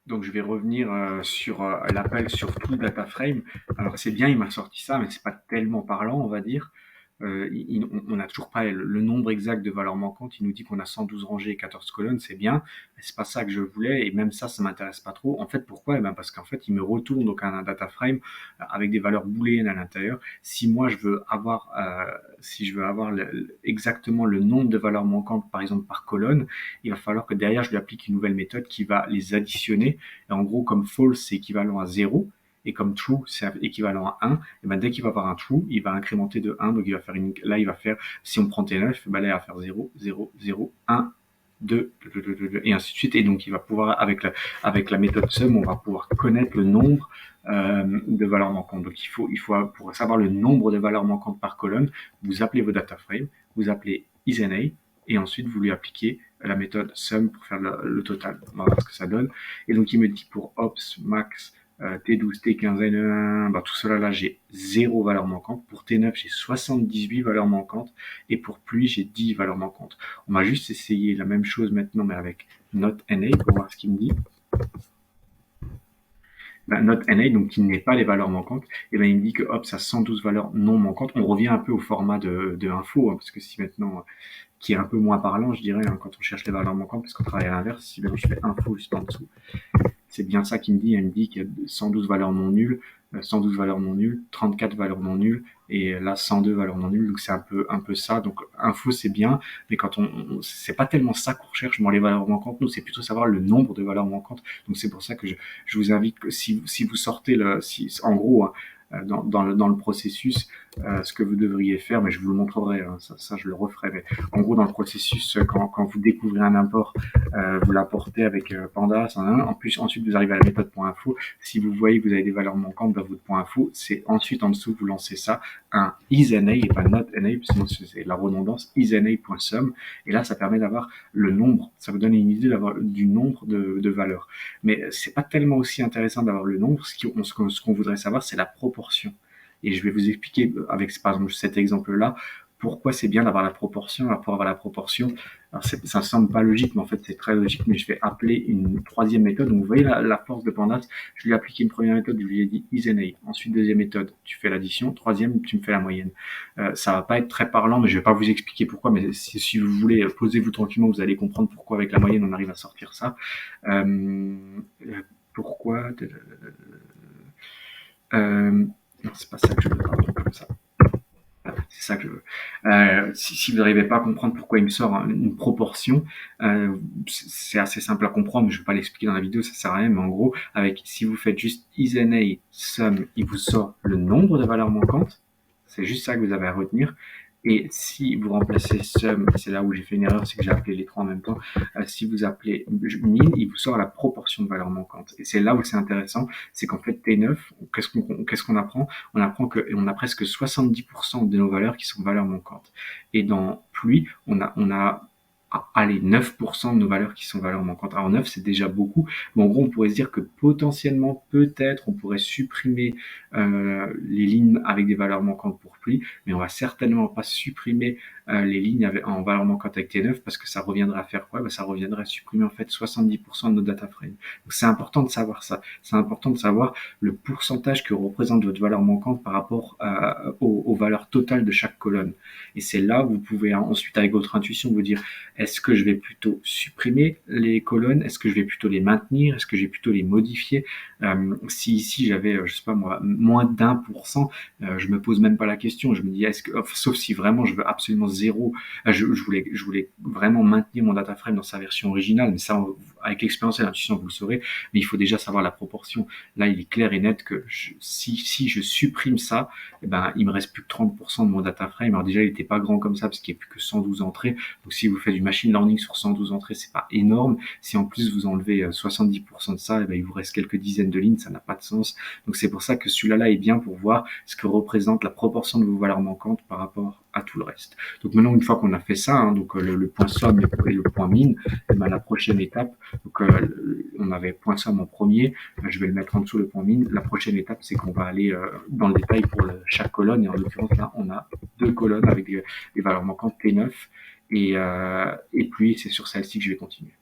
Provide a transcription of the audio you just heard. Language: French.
Donc je vais revenir sur l'appel sur tout le data frame. Alors c'est bien, il m'a sorti ça, mais c'est pas tellement parlant, on va dire. On n'a toujours pas le nombre exact de valeurs manquantes. Il nous dit qu'on a 112 rangées et 14 colonnes, c'est bien. Mais c'est pas ça que je voulais, et même ça m'intéresse pas trop. En fait, pourquoi? Eh ben parce qu'en fait, il me retourne donc un data frame avec des valeurs booléennes à l'intérieur. Si moi je veux avoir, si je veux avoir exactement le nombre de valeurs manquantes, par exemple par colonne, il va falloir que derrière je lui applique une nouvelle méthode qui va les additionner. Et en gros, comme false c'est équivalent à 0, et comme true c'est équivalent à 1, et ben dès qu'il va avoir un true, il va incrémenter de 1, donc il va faire là il va faire, si on prend T9, ben là il va faire 0, 0, 0, 1, 2, 2, 2, 2, 2, et ainsi de suite. Et donc il va pouvoir, avec la méthode sum, on va pouvoir connaître le nombre de valeurs manquantes. Donc il faut, pour savoir le nombre de valeurs manquantes par colonne, vous appelez vos data frames, vous appelez isNA, et ensuite vous lui appliquez la méthode sum pour faire le total. On va voir ce que ça donne. Et donc il me dit pour ops, max, T12, T15, N1, bah, tout cela là, j'ai 0 valeur manquante. Pour T9, j'ai 78 valeurs manquantes. Et pour pluie, j'ai 10 valeurs manquantes. On va juste essayer la même chose maintenant, mais avec NotNA pour voir ce qu'il me dit. NotNA, donc qui n'est pas les valeurs manquantes, et ben il me dit que hop, ça a 112 valeurs non manquantes. On revient un peu au format de info, hein, parce que si maintenant, qui est un peu moins parlant, je dirais, hein, quand on cherche les valeurs manquantes, parce qu'on travaille à l'inverse, si maintenant je fais info juste en dessous, c'est bien ça qu'il me dit. Il me dit qu'il y a 112 valeurs non nulles, 112 valeurs non nulles, 34 valeurs non nulles, et là 102 valeurs non nulles. Donc c'est un peu ça. Donc info c'est bien, mais quand c'est pas tellement ça qu'on recherche dans les valeurs manquantes. Nous c'est plutôt savoir le nombre de valeurs manquantes. Donc c'est pour ça que je vous invite que si vous sortez en gros, hein, dans le processus, ce que vous devriez faire, mais je vous le montrerai, hein, ça je le referai. Mais en gros, dans le processus, quand vous découvrez un import, vous l'apportez avec Pandas. En plus, ensuite, vous arrivez à la méthode .info. Si vous voyez que vous avez des valeurs manquantes dans votre .info, c'est ensuite en dessous, vous lancez ça, un isNA et pas notNA, sinon c'est la redondance, isNA.sum. Et là, ça permet d'avoir le nombre. Ça vous donne une idée du nombre de valeurs. Mais c'est pas tellement aussi intéressant d'avoir le nombre. Ce qu'on voudrait savoir, c'est la proportion. Et je vais vous expliquer avec, par exemple, cet exemple-là, pourquoi c'est bien d'avoir la proportion. Alors, pour avoir la proportion, alors ça semble pas logique, mais en fait, c'est très logique, mais je vais appeler une troisième méthode. Donc, vous voyez la force de Pandas. Je lui ai appliqué une première méthode, je lui ai dit isNA. Ensuite, deuxième méthode, tu fais l'addition. Troisième, tu me fais la moyenne. Ça va pas être très parlant, mais je vais pas vous expliquer pourquoi, mais si vous voulez, posez-vous tranquillement, vous allez comprendre pourquoi avec la moyenne, on arrive à sortir ça. Pourquoi non, c'est pas ça que je veux, pardon, comme ça. C'est ça que je veux. Si vous n'arrivez pas à comprendre pourquoi il me sort une proportion, c'est assez simple à comprendre, je ne vais pas l'expliquer dans la vidéo, ça sert à rien, mais en gros, si vous faites juste isNA sum, il vous sort le nombre de valeurs manquantes, c'est juste ça que vous avez à retenir. Et si vous remplacez sum, c'est là où j'ai fait une erreur, c'est que j'ai appelé les trois en même temps. Si vous appelez min, il vous sort la proportion de valeurs manquantes. Et c'est là où c'est intéressant, c'est qu'en fait T9, qu'est-ce qu'on apprend? On apprend qu'on a presque 70% de nos valeurs qui sont valeurs manquantes. Et dans pluie, on a allez, 9% de nos valeurs qui sont valeurs manquantes. Alors 9, c'est déjà beaucoup, mais en gros, on pourrait se dire que potentiellement, peut-être, on pourrait supprimer les lignes avec des valeurs manquantes pour pluie, mais on va certainement pas supprimer les lignes en valeur manquante avec T9 parce que ça reviendrait à faire quoi? Ça reviendrait à supprimer en fait 70% de nos data frames. Donc c'est important de savoir ça. C'est important de savoir le pourcentage que représente votre valeur manquante par rapport aux valeurs totales de chaque colonne. Et c'est là où vous pouvez ensuite, avec votre intuition, vous dire est-ce que je vais plutôt supprimer les colonnes? Est-ce que je vais plutôt les maintenir? Est-ce que je vais plutôt les modifier? Si j'avais, je sais pas moi, moins d'1%, je me pose même pas la question. Je me dis, sauf si vraiment je veux absolument zéro, je voulais vraiment maintenir mon data frame dans sa version originale, mais ça, avec l'expérience et l'intuition, vous le saurez. Mais il faut déjà savoir la proportion. Là, il est clair et net que si je supprime ça, eh ben, il me reste plus que 30% de mon data frame. Alors déjà, il était pas grand comme ça parce qu'il n'y a plus que 112 entrées. Donc si vous faites du machine learning sur 112 entrées, c'est pas énorme. Si en plus vous enlevez 70% de ça, eh ben, il vous reste quelques dizaines de lignes, ça n'a pas de sens. Donc c'est pour ça que celui-là est bien pour voir ce que représente la proportion de vos valeurs manquantes par rapport à tout le reste. Donc maintenant, une fois qu'on a fait ça, hein, donc le point somme et le point min, eh ben, la prochaine étape, donc on avait point somme en premier, je vais le mettre en dessous le point min. La prochaine étape, c'est qu'on va aller dans le détail pour chaque colonne, et en l'occurrence là, on a deux colonnes avec des valeurs manquantes T9, et puis c'est sur celle-ci que je vais continuer.